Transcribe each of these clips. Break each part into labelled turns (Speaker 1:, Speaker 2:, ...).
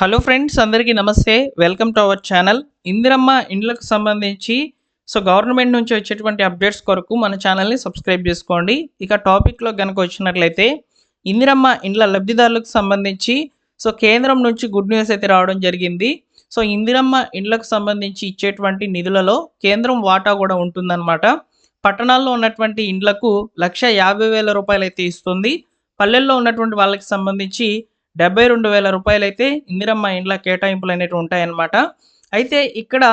Speaker 1: Hello friends, అందరికీ నమస్తే. Welcome to our channel. Indiramma ఇండ్లకు సంబంధించి గవర్నమెంట్ నుంచి వచ్చేటువంటి అప్డేట్స్ కొరకు మన ఛానల్ని సబ్స్క్రైబ్ చేసుకోండి. ఇక టాపిక్లో కనుక వచ్చినట్లయితే ఇందిరమ్మ ఇండ్ల లబ్ధిదారులకు సంబంధించి కేంద్రం నుంచి గుడ్ న్యూస్ అయితే రావడం జరిగింది. ఇందిరమ్మ ఇండ్లకు సంబంధించి ఇచ్చేటువంటి నిధులలో కేంద్రం వాటా కూడా ఉంటుందన్నమాట. పట్టణాల్లో ఉన్నటువంటి ఇండ్లకు 1,50,000 రూపాయలు అయితే ఇస్తుంది. పల్లెల్లో ఉన్నటువంటి వాళ్ళకి సంబంధించి 72,000 రూపాయలైతే ఇందిరమ్మ ఇండ్ల కేటాయింపులు అనేటివి ఉంటాయన్నమాట. అయితే ఇక్కడ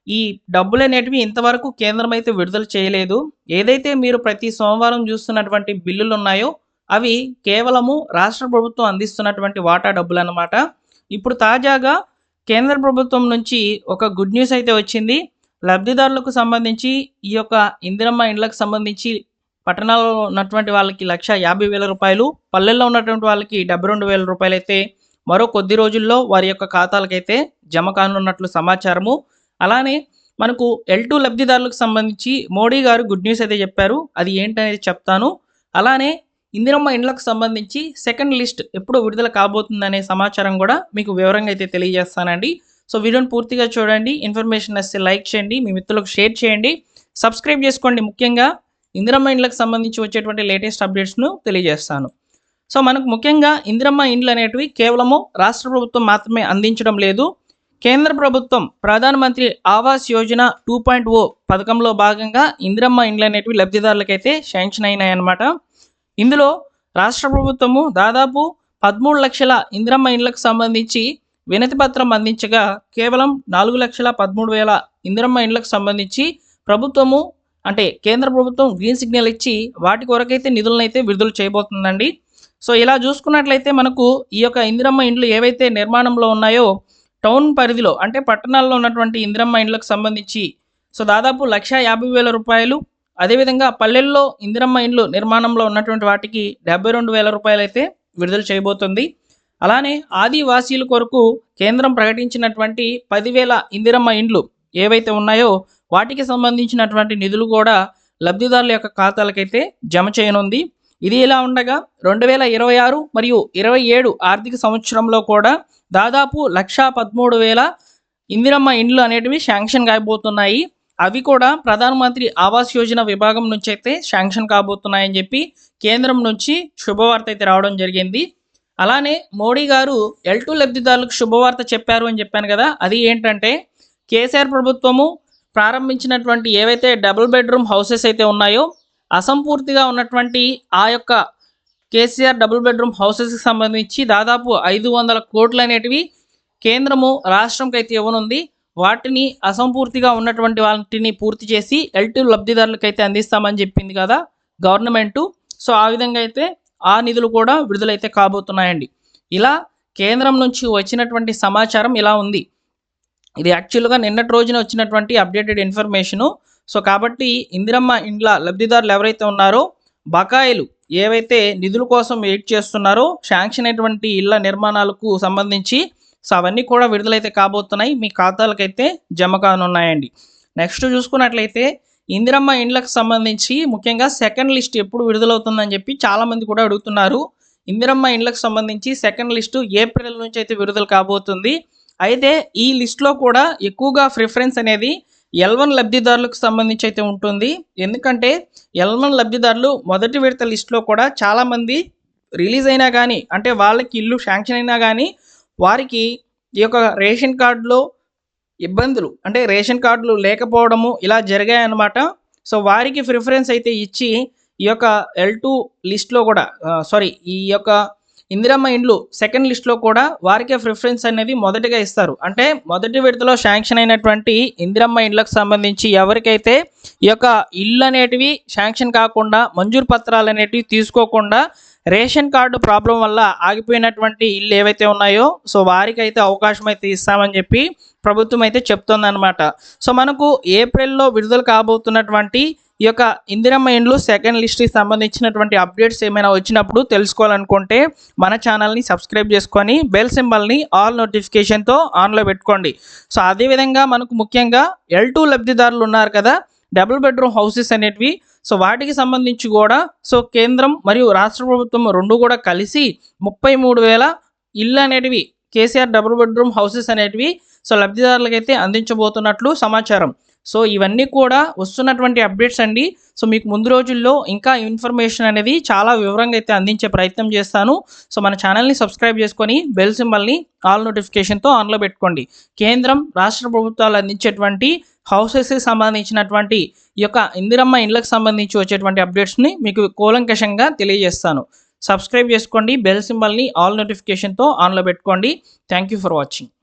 Speaker 1: ఈ డబ్బులు అనేటివి ఇంతవరకు కేంద్రం అయితే విడుదల చేయలేదు. ఏదైతే మీరు ప్రతి సోమవారం చూస్తున్నటువంటి బిల్లులు ఉన్నాయో అవి కేవలము రాష్ట్ర ప్రభుత్వం అందిస్తున్నటువంటి వాటా డబ్బులు అన్నమాట. ఇప్పుడు తాజాగా కేంద్ర ప్రభుత్వం నుంచి ఒక గుడ్ న్యూస్ అయితే వచ్చింది. లబ్ధిదారులకు సంబంధించి ఈ యొక్క ఇందిరమ్మ ఇండ్లకు సంబంధించి పట్టణాల్లో ఉన్నటువంటి వాళ్ళకి 1,50,000 రూపాయలు, పల్లెల్లో ఉన్నటువంటి వాళ్ళకి 72,000 రూపాయలు అయితే మరో కొద్ది రోజుల్లో వారి యొక్క ఖాతాలకైతే జమ కానున్నట్లు సమాచారము. అలానే మనకు L2 లబ్ధిదారులకు సంబంధించి మోడీ గారు గుడ్ న్యూస్ అయితే చెప్పారు. అది ఏంటనేది చెప్తాను. అలానే ఇందిరమ్మ ఇండ్లకు సంబంధించి సెకండ్ లిస్ట్ ఎప్పుడు విడుదల కాబోతుందనే సమాచారం కూడా మీకు వివరంగా అయితే తెలియజేస్తానండి. వీడియోని పూర్తిగా చూడండి. ఇన్ఫర్మేషన్ వస్తే లైక్ చేయండి, మీ మిత్రులకు షేర్ చేయండి, సబ్స్క్రైబ్ చేసుకోండి. ముఖ్యంగా ఇందిరమ్మ ఇండ్లకు సంబంధించి వచ్చేటువంటి లేటెస్ట్ అప్డేట్స్ను తెలియజేస్తాను. మనకు ముఖ్యంగా ఇందిరమ్మ ఇండ్లు అనేటివి కేవలము రాష్ట్ర ప్రభుత్వం మాత్రమే అందించడం లేదు. కేంద్ర ప్రభుత్వం ప్రధానమంత్రి ఆవాస్ యోజన 2.0 పథకంలో భాగంగా ఇందిరమ్మ ఇండ్లు అనేటివి లబ్ధిదారులకైతే శాంక్షన్ అయినాయన్నమాట. ఇందులో రాష్ట్ర ప్రభుత్వము దాదాపు 13 లక్షల ఇందిరమ్మ ఇండ్లకు సంబంధించి వినతి పత్రం అందించగా కేవలం 4,13,000 ఇందిరమ్మ ఇండ్లకు సంబంధించి ప్రభుత్వము అంటే కేంద్ర ప్రభుత్వం గ్రీన్ సిగ్నల్ ఇచ్చి వాటి కొరకైతే నిధులనైతే విడుదల చేయబోతుందండి. ఇలా చూసుకున్నట్లయితే మనకు ఈ యొక్క ఇందిరమ్మ ఇండ్లు ఏవైతే నిర్మాణంలో ఉన్నాయో టౌన్ పరిధిలో అంటే పట్టణాల్లో ఉన్నటువంటి ఇందిరమ్మ ఇండ్లకు సంబంధించి దాదాపు 1,50,000 రూపాయలు, అదేవిధంగా పల్లెల్లో ఇందిరమ్మ ఇండ్లు నిర్మాణంలో ఉన్నటువంటి వాటికి 72,000 రూపాయలు అయితే విడుదల చేయబోతుంది. అలానే ఆదివాసీల కొరకు కేంద్రం ప్రకటించినటువంటి 10,000 ఇందిరమ్మ ఇండ్లు ఏవైతే ఉన్నాయో వాటికి సంబంధించినటువంటి నిధులు కూడా లబ్ధిదారుల యొక్క ఖాతాలకైతే జమ చేయనుంది. ఇది ఇలా ఉండగా 2026 మరియు 27 ఆర్థిక సంవత్సరంలో కూడా దాదాపు 1,13,000 ఇందిరమ్మ ఇండ్లు అనేటివి శాంక్షన్ కాబోతున్నాయి. అవి కూడా ప్రధానమంత్రి ఆవాస్ యోజన విభాగం నుంచి అయితే శాంక్షన్ కాబోతున్నాయని చెప్పి కేంద్రం నుంచి శుభవార్త అయితే రావడం జరిగింది. అలానే మోడీ గారు L2 లబ్ధిదారులకు శుభవార్త చెప్పారు అని చెప్పాను కదా. అది ఏంటంటే కేసీఆర్ ప్రభుత్వము ప్రారంభించినటువంటి ఏవైతే డబుల్ బెడ్రూమ్ హౌసెస్ అయితే ఉన్నాయో అసంపూర్తిగా ఉన్నటువంటి ఆ యొక్క కేసీఆర్ డబుల్ బెడ్రూమ్ హౌసెస్కి సంబంధించి దాదాపు 500 కోట్లు అనేటివి కేంద్రము రాష్ట్రంకి అయితే ఇవ్వనుంది. వాటిని అసంపూర్తిగా ఉన్నటువంటి వాటిని పూర్తి చేసి L2 లబ్ధిదారులకు అయితే అందిస్తామని చెప్పింది కదా గవర్నమెంటు. ఆ విధంగా అయితే ఆ నిధులు కూడా విడుదలైతే కాబోతున్నాయండి. ఇలా కేంద్రం నుంచి వచ్చినటువంటి సమాచారం ఇలా ఉంది. ఇది యాక్చువల్గా నిన్నటి రోజున వచ్చినటువంటి అప్డేటెడ్ ఇన్ఫర్మేషను. కాబట్టి ఇందిరమ్మ ఇండ్ల లబ్ధిదారులు ఎవరైతే ఉన్నారో బకాయిలు ఏవైతే నిధుల కోసం వెయిట్ చేస్తున్నారో శాంక్షన్ అయినటువంటి ఇళ్ల నిర్మాణాలకు సంబంధించి అవన్నీ కూడా విడుదలైతే కాబోతున్నాయి, మీ ఖాతాలకైతే జమ కానున్నాయండి. నెక్స్ట్ చూసుకున్నట్లయితే ఇందిరమ్మ ఇండ్లకు సంబంధించి ముఖ్యంగా సెకండ్ లిస్ట్ ఎప్పుడు విడుదలవుతుందని చెప్పి చాలామంది కూడా అడుగుతున్నారు. ఇందిరమ్మ ఇండ్లకు సంబంధించి సెకండ్ లిస్టు ఏప్రిల్ నుంచి అయితే విడుదల కాబోతుంది. అయితే ఈ లిస్ట్లో కూడా ఎక్కువగా ప్రిఫరెన్స్ అనేది L1 లబ్ధిదారులకు సంబంధించి అయితే ఉంటుంది. ఎందుకంటే L1 లబ్ధిదారులు మొదటి విడత లిస్టులో కూడా చాలామంది రిలీజ్ అయినా కానీ అంటే వాళ్ళకి ఇల్లు శాంక్షన్ అయినా కానీ వారికి ఈ యొక్క రేషన్ కార్డులో ఇబ్బందులు అంటే రేషన్ కార్డులు లేకపోవడము ఇలా జరిగాయన్నమాట. వారికి ప్రిఫరెన్స్ అయితే ఇచ్చి ఈ యొక్క L2 లిస్ట్లో కూడా ఈ యొక్క ఇందిరమ్మ ఇండ్లు సెకండ్ లిస్ట్లో కూడా వారికే ప్రిఫరెన్స్ అనేది మొదటిగా ఇస్తారు. అంటే మొదటి విడతలో శాంక్షన్ అయినటువంటి ఇందిరమ్మ ఇండ్లకు సంబంధించి ఎవరికైతే ఈ యొక్క ఇల్లు అనేటివి శాంక్షన్ కాకుండా మంజూరు పత్రాలు అనేటివి తీసుకోకుండా రేషన్ కార్డు ప్రాబ్లం వల్ల ఆగిపోయినటువంటి ఇల్లు ఏవైతే ఉన్నాయో వారికైతే అవకాశం అయితే ఇస్తామని చెప్పి ప్రభుత్వం అయితే చెప్తుందన్నమాట. మనకు ఏప్రిల్లో విడుదల కాబోతున్నటువంటి ఈ యొక్క ఇందిరమ్మ ఇండ్లు సెకండ్ లిస్ట్కి సంబంధించినటువంటి అప్డేట్స్ ఏమైనా వచ్చినప్పుడు తెలుసుకోవాలనుకుంటే మన ఛానల్ని సబ్స్క్రైబ్ చేసుకొని బెల్ సింబల్ని ఆల్ నోటిఫికేషన్తో ఆన్లో పెట్టుకోండి. అదేవిధంగా మనకు ముఖ్యంగా L2 లబ్ధిదారులు ఉన్నారు కదా డబుల్ బెడ్రూమ్ హౌసెస్ అనేటివి వాటికి సంబంధించి కూడా కేంద్రం మరియు రాష్ట్ర ప్రభుత్వం రెండు కూడా కలిసి 33,000 ఇళ్ళు అనేటివి కేసీఆర్ డబుల్ బెడ్రూమ్ హౌసెస్ అనేటివి సో లబ్ధిదారులకైతే అందించబోతున్నట్లు సమాచారం. సో ఇవన్నీ కూడా వస్తున్నటువంటి అప్డేట్స్ అండి. సో మీకు ముందు రోజుల్లో ఇంకా ఇన్ఫర్మేషన్ అనేది చాలా వివరంగా అయితే అందించే ప్రయత్నం చేస్తాను. సో మన ఛానల్ని సబ్స్క్రైబ్ చేసుకొని బెల్ సింబల్ని ఆల్ నోటిఫికేషన్తో ఆన్లో పెట్టుకోండి. కేంద్రం రాష్ట్ర ప్రభుత్వాలు అందించేటువంటి హౌసెస్కి సంబంధించినటువంటి ఈ యొక్క ఇందిరమ్మ ఇండ్లకు సంబంధించి వచ్చేటువంటి అప్డేట్స్ని మీకు కూలంకషంగా తెలియజేస్తాను. సబ్స్క్రైబ్ చేసుకోండి, బెల్ సింబల్ని ఆల్ నోటిఫికేషన్తో ఆన్లో పెట్టుకోండి. Thank you for watching.